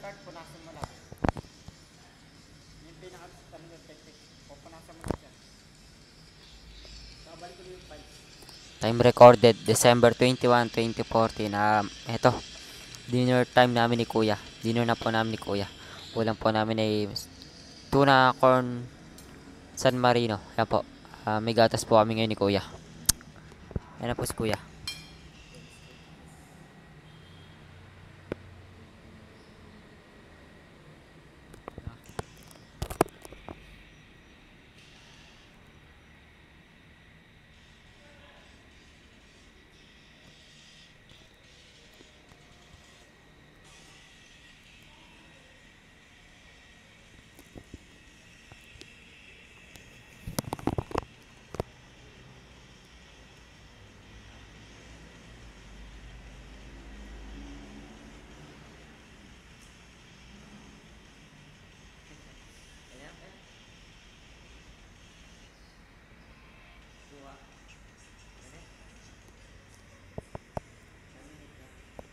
start, punasan mo lang. Yung pinaka-standard technique. Punasan mo lang siya. Babalik ko yung files. Time recorded December 21, 2014. Eto, dinner time namin ni Kuya. Dinner na po namin ni Kuya. Ulam po namin ay tuna corn San Marino. Yan po. May gatas po kami ngayon ni Kuya. Yan na po si Kuya.